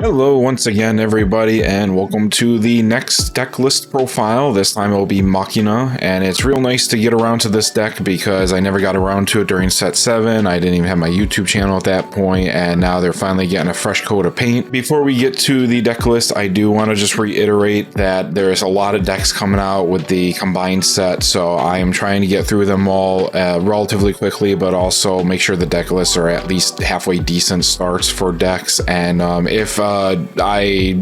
Hello once again everybody, and welcome to the next deck list profile. This time it'll be Machina, and it's real nice to get around to this deck because I never got around to it during set 7. I didn't even have my YouTube channel at that point, and now they're finally getting a fresh coat of paint. Before we get to the deck list, I do want to just reiterate that there's a lot of decks coming out with the combined set, so I am trying to get through them all relatively quickly, but also make sure the deck lists are at least halfway decent starts for decks. And if I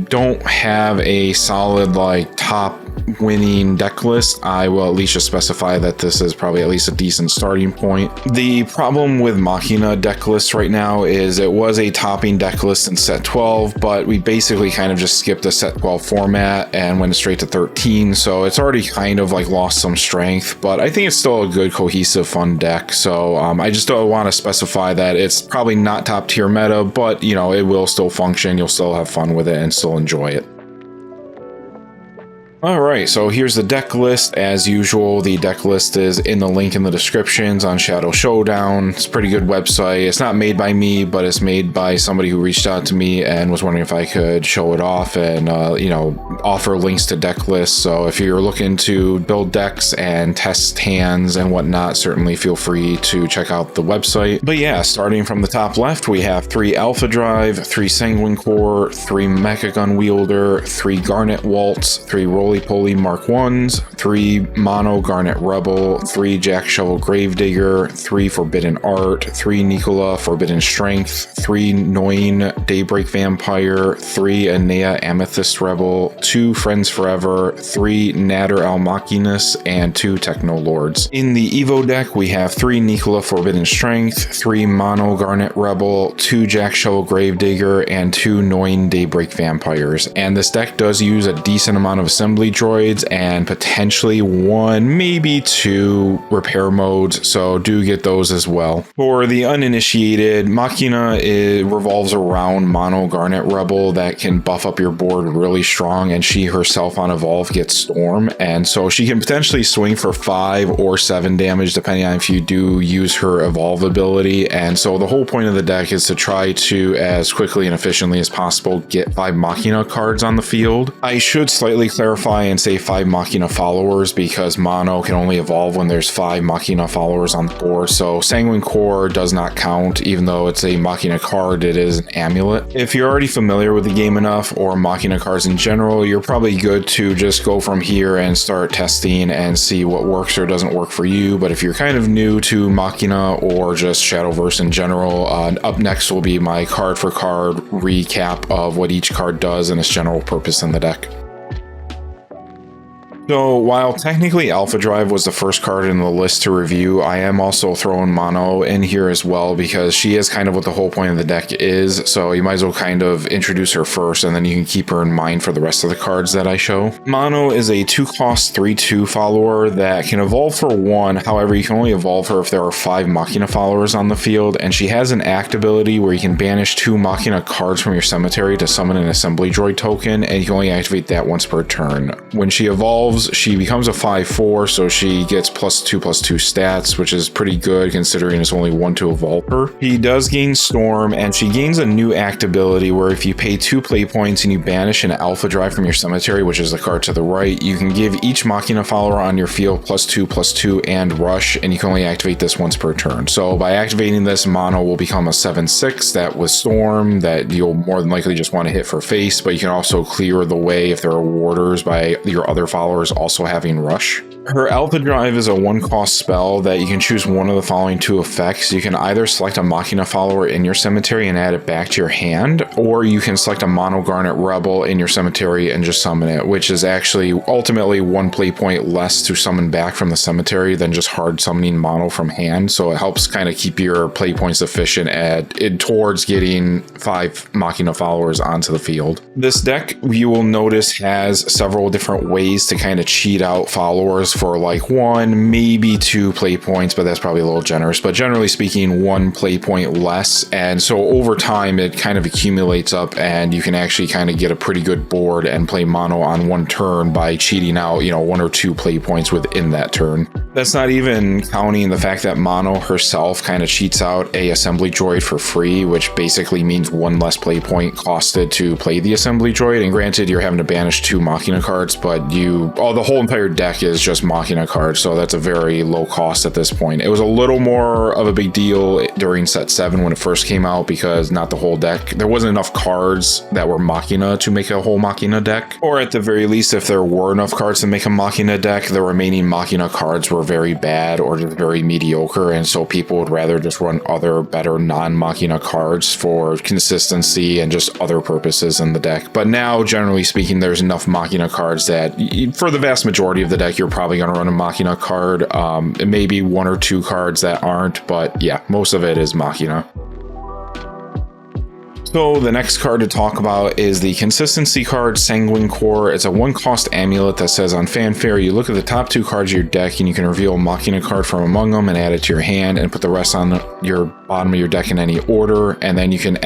don't have a solid top winning deck list, I will at least just specify that this is probably at least a decent starting point. The problem with Machina deck lists right now is it was a topping deck list in set 12, but we basically kind of just skipped the set 12 format and went straight to 13, so it's already kind of lost some strength, but I think it's still a good, cohesive, fun deck. So I just don't want to specify that it's probably not top tier meta, but it will still function. You'll still have fun with it and still enjoy it. Alright, so here's the deck list. As usual, the deck list is in the link in the descriptions on Shadow Showdown. It's a pretty good website. It's not made by me, but it's made by somebody who reached out to me and was wondering if I could show it off and, offer links to deck lists. So if you're looking to build decks and test hands and whatnot, certainly feel free to check out the website. But yeah, starting from the top left, we have 3 Alpha Drive, 3 Sanguine Core, 3 Mecha Gun Wielder, 3 Garnet Waltz, 3 Roly-Poly Mark 1s, 3 Mono Garnet Rebel, 3 Jack Shovel Gravedigger, 3 Forbidden Art, 3 Nicola Forbidden Strength, 3 Noin Daybreak Vampire, 3 Anea Amethyst Rebel, 2 Friends Forever, 3 Natter Almachinas, and 2 Techno Lords. In the Evo deck, we have 3 Nicola Forbidden Strength, 3 Mono Garnet Rebel, 2 Jack Shovel Gravedigger, and 2 Noin Daybreak Vampires. And this deck does use a decent amount of assembly droids and potentially 1, maybe 2 repair modes, so do get those as well. For the uninitiated, Machina revolves around Mono Garnet Rebel that can buff up your board really strong, and she herself on Evolve gets Storm, and so she can potentially swing for 5 or 7 damage depending on if you do use her Evolve ability. And so the whole point of the deck is to try to, as quickly and efficiently as possible, get 5 Machina cards on the field. I should slightly clarify and say 5 Machina followers because Mono can only evolve when there's 5 Machina followers on the board, so Sanguine Core does not count. Even though it's a Machina card, it is an amulet. If you're already familiar with the game enough, or Machina cards in general, you're probably good to just go from here and start testing and see what works or doesn't work for you. But if you're kind of new to Machina or just Shadowverse in general, up next will be my card for card recap of what each card does and its general purpose in the deck. So while technically Alpha Drive was the first card in the list to review, I am also throwing Mono in here as well because she is kind of what the whole point of the deck is, so you might as well kind of introduce her first and then you can keep her in mind for the rest of the cards that I show. Mono is a 2-cost 3/2 follower that can evolve for 1, however you can only evolve her if there are 5 Machina followers on the field, and she has an act ability where you can banish 2 Machina cards from your cemetery to summon an assembly droid token, and you can only activate that once per turn. When she evolves, she becomes a 5/4, so she gets +2/+2 stats, which is pretty good considering it's only 1 to evolve her. She does gain Storm, and she gains a new act ability where if you pay 2 play points and you banish an Alpha Drive from your cemetery, which is the card to the right, you can give each Machina follower on your field +2/+2 and Rush, and you can only activate this once per turn. So by activating this, Mono will become a 7/6 that with Storm that you'll more than likely just want to hit for face, but you can also clear the way if there are warders by your other followers also having Rush. Her Alpha Drive is a 1-cost spell that you can choose one of the following 2 effects. You can either select a Machina follower in your cemetery and add it back to your hand, or you can select a Mono Garnet Rebel in your cemetery and just summon it, which is actually ultimately 1 play point less to summon back from the cemetery than just hard summoning Mono from hand, so it helps kind of keep your play points efficient towards getting 5 Machina followers onto the field. This deck, you will notice, has several different ways to kind of cheat out followers allows for like 1, maybe 2 play points, but that's probably a little generous. But generally speaking, 1 play point less. And so over time, it kind of accumulates up and you can actually kind of get a pretty good board and play mono on 1 turn by cheating out, 1 or 2 play points within that turn. That's not even counting the fact that mono herself kind of cheats out a assembly droid for free, which basically means 1 less play point costed to play the assembly droid. And granted, you're having to banish 2 Machina cards, but the whole entire deck is just Machina cards, so that's a very low cost at this point. It was a little more of a big deal during set 7 when it first came out, because not the whole deck, there wasn't enough cards that were Machina to make a whole Machina deck, or at the very least, if there were enough cards to make a Machina deck, the remaining Machina cards were very bad or just very mediocre, and so people would rather just run other better non-Machina cards for consistency and just other purposes in the deck. But now, generally speaking, there's enough Machina cards that for the vast majority of the deck, you're probably going to run a Machina card. Maybe 1 or 2 cards that aren't, but yeah, most of it is Machina. So the next card to talk about is the consistency card, Sanguine Core. It's a 1-cost amulet that says on Fanfare, you look at the top 2 cards of your deck and you can reveal a Machina card from among them and add it to your hand and put the rest on your bottom of your deck in any order. And then you can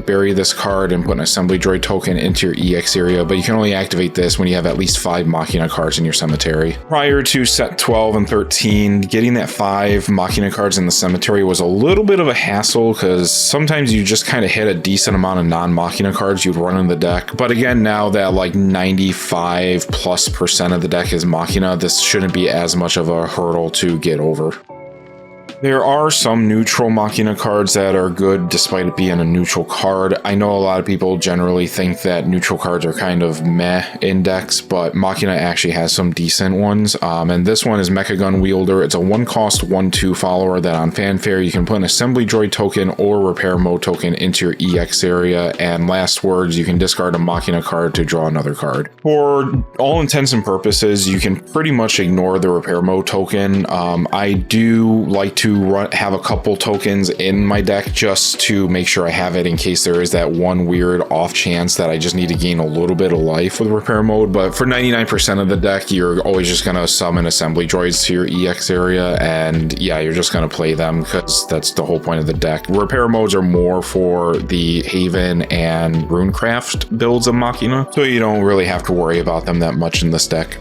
bury this card and put an assembly droid token into your EX area, but you can only activate this when you have at least 5 Machina cards in your cemetery. Prior to set 12 and 13, getting that 5 Machina cards in the cemetery was a little bit of a hassle because sometimes you just kind of hit a decent amount of non-Machina cards you'd run in the deck. But again, now that like 95+% of the deck is Machina, this shouldn't be as much of a hurdle to get over. There are some neutral Machina cards that are good despite it being a neutral card. I know a lot of people generally think that neutral cards are kind of meh in decks, but Machina actually has some decent ones. And this one is Mecha Gun Wielder. It's a 1-cost 1/2 follower that on Fanfare you can put an assembly droid token or repair mode token into your EX area. And last words, you can discard a Machina card to draw another card. For all intents and purposes, you can pretty much ignore the repair mode token. I do like to have a couple tokens in my deck just to make sure I have it in case there is that one weird off chance that I just need to gain a little bit of life with repair mode. But for 99% of the deck, you're always just going to summon assembly droids to your EX area, and yeah, you're just going to play them because that's the whole point of the deck. Repair modes are more for the Haven and Runecraft builds of Machina, so you don't really have to worry about them that much in this deck.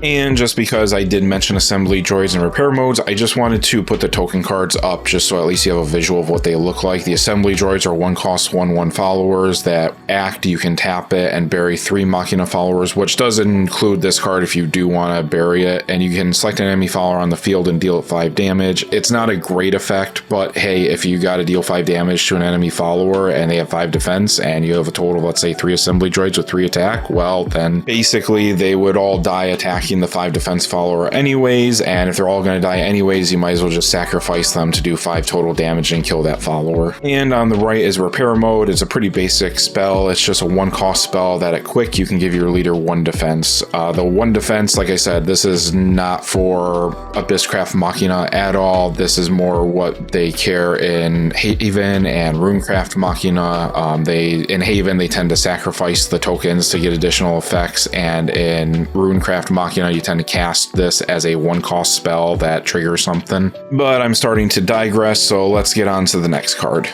And just because I did mention assembly droids and repair modes, I just wanted to put the token cards up just so at least you have a visual of what they look like. The assembly droids are 1-cost 1/1 followers that act. You can tap it and bury 3 Machina followers, which does include this card if you do want to bury it. And you can select an enemy follower on the field and deal it 5 damage. It's not a great effect, but hey, if you got to deal 5 damage to an enemy follower and they have 5 defense and you have a total of, let's say, 3 assembly droids with 3 attack, well, then basically they would all die attacking the 5 defense follower anyways, and if they're all going to die anyways, you might as well just sacrifice them to do 5 total damage and kill that follower. And on the right is repair mode. It's a pretty basic spell. It's just a 1-cost spell that at quick you can give your leader 1 defense. The 1 defense, like I said, this is not for Abysscraft Machina at all. This is more what they care in Haven and Runecraft Machina. In Haven they tend to sacrifice the tokens to get additional effects, and in Runecraft Machina you tend to cast this as a 1-cost spell that triggers something. But I'm starting to digress, so let's get on to the next card.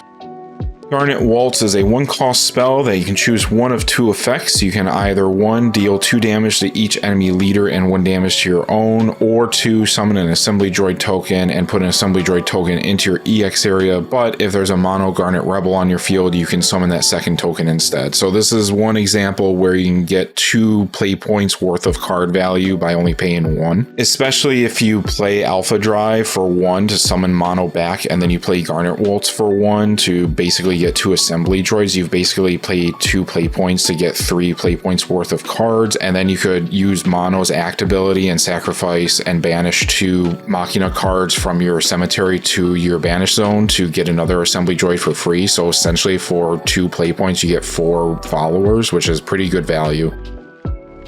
Garnet Waltz is a 1-cost spell that you can choose one of 2 effects. You can either 1, deal 2 damage to each enemy leader and 1 damage to your own, or 2, summon an assembly droid token and put an assembly droid token into your EX area. But if there's a mono Garnet Rebel on your field, you can summon that second token instead. So this is one example where you can get 2 play points worth of card value by only paying 1. Especially if you play Alpha Drive for 1 to summon mono back, and then you play Garnet Waltz for 1 to basically get 2 assembly droids. You've basically played 2 play points to get 3 play points worth of cards, and then you could use mono's act ability and sacrifice and banish 2 Machina cards from your cemetery to your banish zone to get another assembly droid for free. So essentially for 2 play points you get 4 followers, which is pretty good value.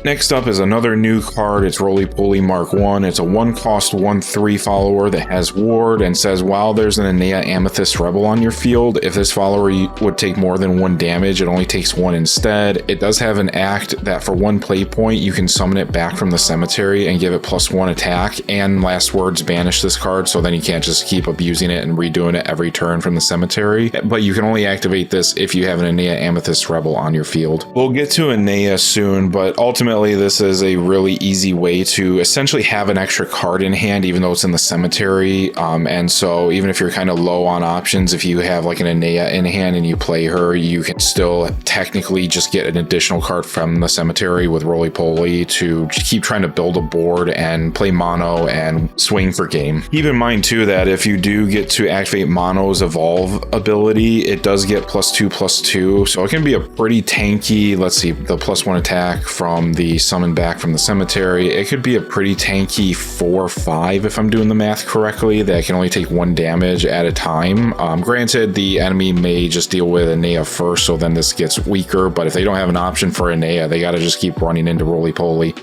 Next up is another new card. It's Roly Poly Mark 1. It's a 1-cost 1/3 follower that has ward and says while there's an Enea Amethyst Rebel on your field, if this follower would take more than 1 damage, it only takes 1 instead. It does have an act that for 1 play point, you can summon it back from the cemetery and give it +1 attack, and last words banish this card, so then you can't just keep abusing it and redoing it every turn from the cemetery. But you can only activate this if you have an Enea Amethyst Rebel on your field. We'll get to Enea soon, but ultimately this is a really easy way to essentially have an extra card in hand, even though it's in the cemetery. And so even if you're kind of low on options, if you have like an Enea in hand and you play her, you can still technically just get an additional card from the cemetery with Roly Poly to keep trying to build a board and play mono and swing for game. Keep in mind too that if you do get to activate mono's evolve ability, it does get +2/+2, so it can be a pretty tanky, let's see, the +1 attack from the summon back from the cemetery. It could be a pretty tanky 4/5 if I'm doing the math correctly, that can only take 1 damage at a time. Granted, the enemy may just deal with Enea first, so then this gets weaker, but if they don't have an option for Enea, they gotta just keep running into Roly Poly.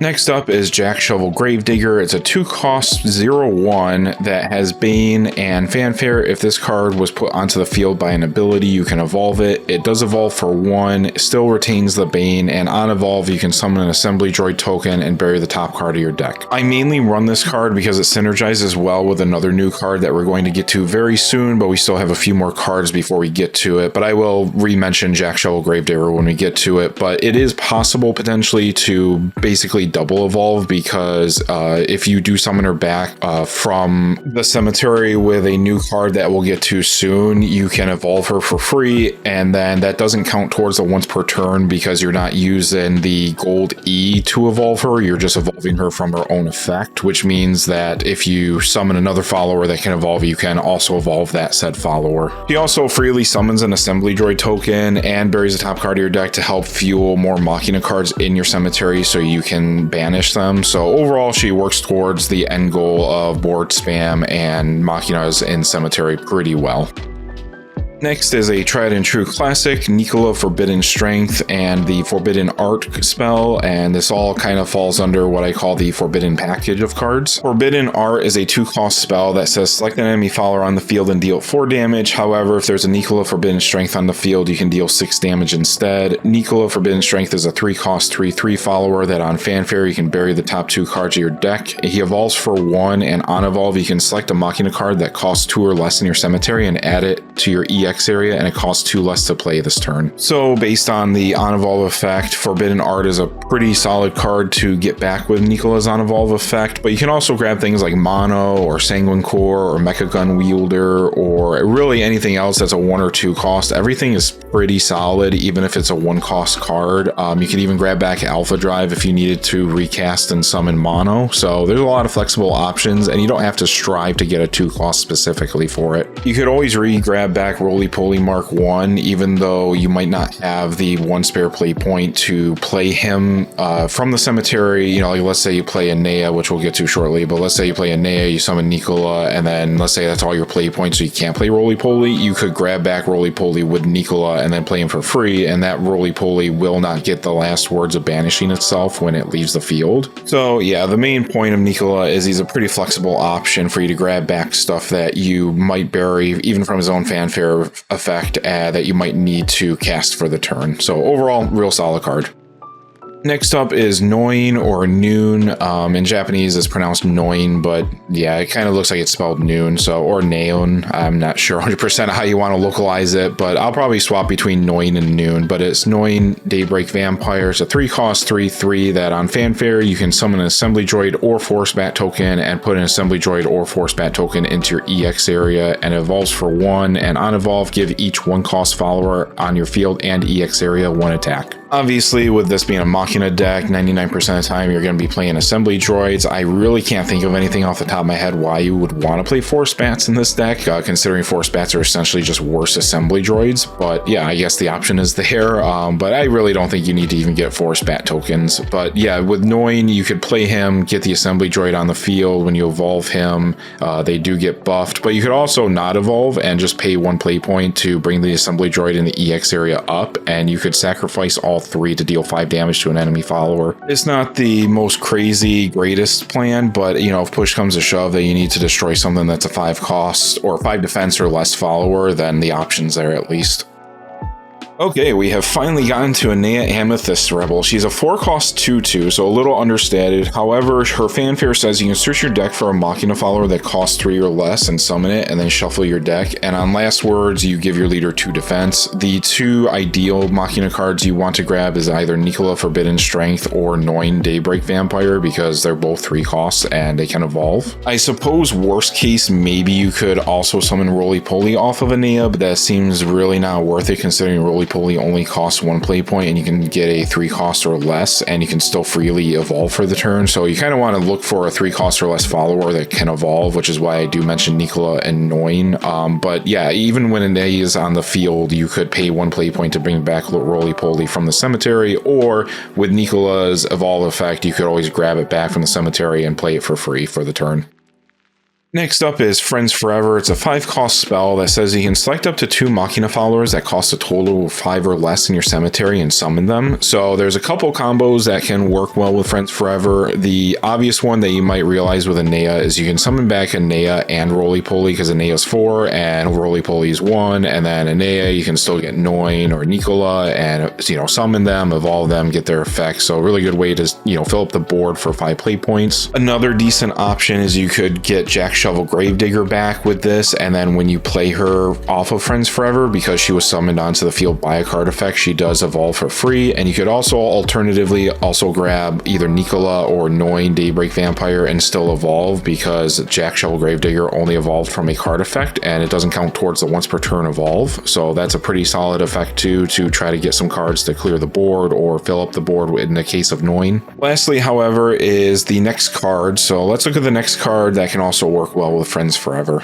Next up is Jack Shovel Gravedigger. It's a 2-cost 0/1 that has Bane and Fanfare. If this card was put onto the field by an ability, you can evolve it. It does evolve for 1, it still retains the Bane, and on evolve, you can summon an Assembly Droid token and bury the top card of your deck. I mainly run this card because it synergizes well with another new card that we're going to get to very soon, but we still have a few more cards before we get to it. But I will re-mention Jack Shovel Gravedigger when we get to it. But it is possible potentially to basically double evolve, because if you do summon her back from the cemetery with a new card that we'll get to soon, you can evolve her for free, and then that doesn't count towards the once per turn because you're not using the gold E to evolve her, you're just evolving her from her own effect, which means that if you summon another follower that can evolve, you can also evolve that said follower. He also freely summons an Assembly Droid token and buries the top card of your deck to help fuel more Machina cards in your cemetery so you can banish them. So overall, she works towards the end goal of board spam and Machinas in cemetery pretty well. Next is a tried and true classic, Nicola Forbidden Strength and the Forbidden Art spell, and this all kind of falls under what I call the Forbidden package of cards. Forbidden Art is a 2-cost spell that says select an enemy follower on the field and deal 4 damage. However, if there's a Nicola Forbidden Strength on the field, you can deal 6 damage instead. Nicola Forbidden Strength is a 3-cost 3/3 follower that on Fanfare you can bury the top 2 cards of your deck. He evolves for 1, and on evolve you can select a Machina card that costs 2 or less in your cemetery and add it to your EX area, and it costs 2 less to play this turn. So based on the on evolve effect, Forbidden Art is a pretty solid card to get back with Nicola's on evolve effect, but you can also grab things like Mono or Sanguine Core or Mecha Gun Wielder or really anything else that's a 1 or 2 cost. Everything is pretty solid, even if it's a 1-cost card. You can even grab back Alpha Drive if you needed to recast and summon Mono. So there's a lot of flexible options, and you don't have to strive to get a 2-cost specifically for it. You could always re-grab back Roly Poly Mark 1, even though you might not have the 1 spare play point to play him from the cemetery. You know, like let's say you play Enea, which we'll get to shortly, but let's say you play Enea, you summon Nicola, and then let's say that's all your play points, so you can't play Roly Poly. You could grab back Roly Poly with Nicola and then play him for free, and that Roly Poly will not get the last words of banishing itself when it leaves the field. So yeah, the main point of Nicola is he's a pretty flexible option for you to grab back stuff that you might bury, even from his own Fanfare effect, that you might need to cast for the turn. So overall, real solid card. Next up is Noin or Noon. In Japanese, it's pronounced Noin, but yeah, it kind of looks like it's spelled Noon, so or Neon. I'm not sure 100% how you want to localize it, but I'll probably swap between Noin and Noon. But it's Noin Daybreak Vampire. It's a 3-cost 3/3 that on Fanfare you can summon an Assembly Droid or Force Bat token and put an Assembly Droid or Force Bat token into your EX area, and it evolves for 1. And on evolve, give each 1-cost follower on your field and EX area 1 attack. Obviously, with this being a Machina deck, 99% of the time you're going to be playing Assembly Droids. I really can't think of anything off the top of my head why you would want to play Force Bats in this deck, considering Force Bats are essentially just worse Assembly Droids. But yeah, I guess the option is there, but I really don't think you need to even get Force Bat tokens. But yeah, with Noin, you could play him, get the Assembly Droid on the field. When you evolve him, they do get buffed, but you could also not evolve and just pay 1 play point to bring the Assembly Droid in the EX area up, and you could sacrifice all all 3 to deal 5 damage to an enemy follower. It's not the most crazy, greatest plan, but you know, if push comes to shove that you need to destroy something that's a 5 cost or 5 defense or less follower, then the option's there at least. Okay, we have finally gotten to Anea Amethyst Rebel. She's a 4-cost 2/2, so a little understated. However, her fanfare says you can search your deck for a Machina follower that costs 3 or less and summon it, and then shuffle your deck. And on last words, you give your leader 2 defense. The 2 ideal Machina cards you want to grab is either Nicola Forbidden Strength or Noin Daybreak Vampire, because they're both 3 costs and they can evolve. I suppose worst case, maybe you could also summon Roly Poly off of Anea, but that seems really not worth it considering Roly Poly only costs 1 play point and you can get a 3 cost or less and you can still freely evolve for the turn. So you kind of want to look for a 3 cost or less follower that can evolve, which is why I do mention Nicola and Noin. But yeah, even when Anea is on the field, you could pay 1 play point to bring back Roly Poly from the cemetery, or with Nicola's evolve effect, you could always grab it back from the cemetery and play it for free for the turn. Next up is Friends Forever. It's a 5-cost spell that says you can select up to 2 Machina followers that cost a total of 5 or less in your cemetery and summon them. So there's a couple combos that can work well with Friends Forever. The obvious one that you might realize with Anea is you can summon back Anea and Roly Poly, because Anea's 4 and Roly Poly's 1, and then Anea you can still get Noin or Nicola and, you know, summon them, evolve them, get their effects. So a really good way to, you know, fill up the board for 5 play points. Another decent option is you could get Jack Shovel Gravedigger back with this, and then when you play her off of Friends Forever, because she was summoned onto the field by a card effect, she does evolve for free. And you could also alternatively also grab either Nicola or Noin Daybreak Vampire and still evolve, because Jack Shovel Gravedigger only evolved from a card effect and it doesn't count towards the once per turn evolve. So that's a pretty solid effect too, to try to get some cards to clear the board or fill up the board in the case of Noin. Lastly, however, is the next card. So let's look at the next card that can also work well with Friends Forever.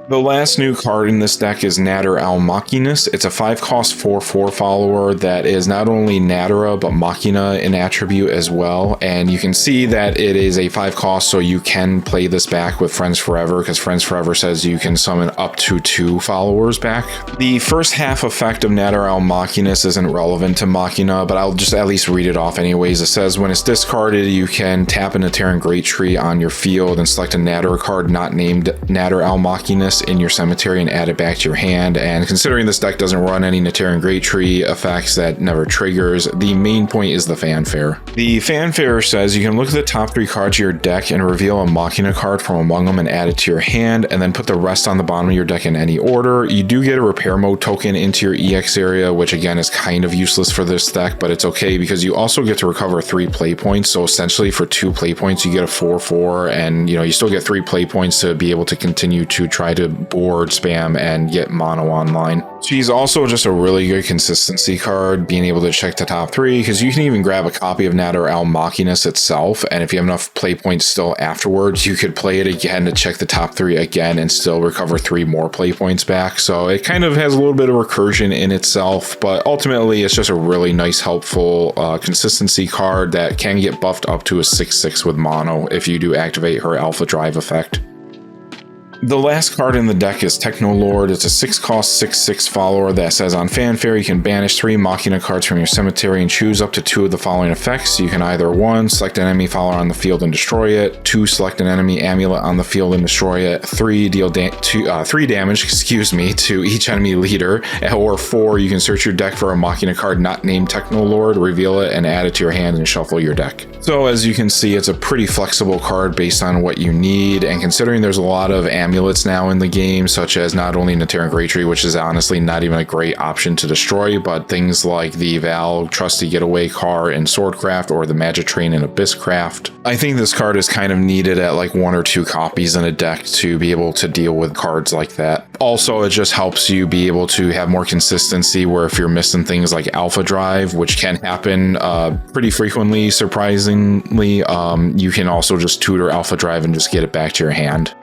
The last new card in this deck is Natter Al Machinus. It's a 5-cost 4/4 follower that is not only Nattera but Machina in attribute as well. And you can see that it is a 5-cost, so you can play this back with Friends Forever, because Friends Forever says you can summon up to 2 followers back. The first half effect of Natter Al Machinus isn't relevant to Machina, but I'll just at least read it off anyways. It says when it's discarded, you can tap an Terran Great Tree on your field and select a Natter card not named Natter Al Machinus in your cemetery and add it back to your hand. And considering this deck doesn't run any Nateran Great Tree effects that never triggers, the main point is the fanfare. The fanfare says you can look at the top 3 cards of your deck and reveal a Machina card from among them and add it to your hand, and then put the rest on the bottom of your deck in any order. You do get a repair mode token into your EX area, which again is kind of useless for this deck, but it's okay because you also get to recover 3 play points. So essentially for 2 play points you get a 4/4, and you know, you still get 3 play points to be able to continue to try to board spam and get mono online. She's also just a really good consistency card, being able to check the top 3, because you can even grab a copy of Natter Al Machinus itself, and if you have enough play points still afterwards, you could play it again to check the top 3 again and still recover 3 more play points back. So it kind of has a little bit of recursion in itself, but ultimately it's just a really nice, helpful consistency card that can get buffed up to a 6/6 with mono if you do activate her Alpha Drive effect. The last card in the deck is Technolord. It's a 6-cost 6/6 follower that says on fanfare you can banish 3 Machina cards from your cemetery and choose up to 2 of the following effects. You can either 1. Select an enemy follower on the field and destroy it. 2. Select an enemy amulet on the field and destroy it. 3. Deal 3 damage to each enemy leader. Or 4. You can search your deck for a Machina card not named Technolord, reveal it, and add it to your hand and shuffle your deck. So as you can see, it's a pretty flexible card based on what you need, and considering there's a lot of amulets now in the game, such as not only Nateran Great Tree, which is honestly not even a great option to destroy, but things like the Val Trusty Getaway Car in Swordcraft or the Magic Train in Abysscraft. I think this card is kind of needed at like 1 or 2 copies in a deck to be able to deal with cards like that. Also, it just helps you be able to have more consistency, where if you're missing things like Alpha Drive, which can happen pretty frequently, surprisingly, you can also just tutor Alpha Drive and just get it back to your hand.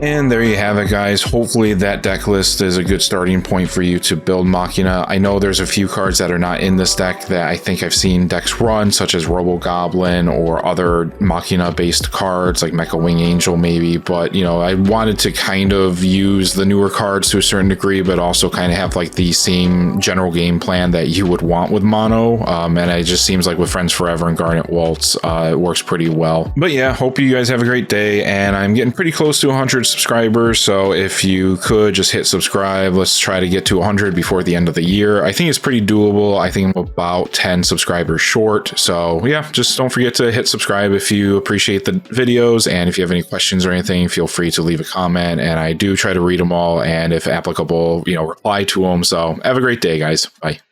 And there you have it, guys. Hopefully that deck list is a good starting point for you to build Machina. I know there's a few cards that are not in this deck that I think I've seen decks run, such as Robo Goblin or other Machina based cards like Mecha Wing Angel maybe, but you know, I wanted to kind of use the newer cards to a certain degree, but also kind of have like the same general game plan that you would want with mono. And it just seems like with Friends Forever and Garnet Waltz, it works pretty well. But yeah, hope you guys have a great day, and I'm getting pretty close to 100 subscribers, so if you could just hit subscribe. Let's try to get to 100 before the end of the year. I think it's pretty doable. I think I'm about 10 subscribers short, so yeah, just don't forget to hit subscribe if you appreciate the videos, and if you have any questions or anything, feel free to leave a comment, and I do try to read them all, and if applicable, you know, reply to them. So have a great day, guys. Bye.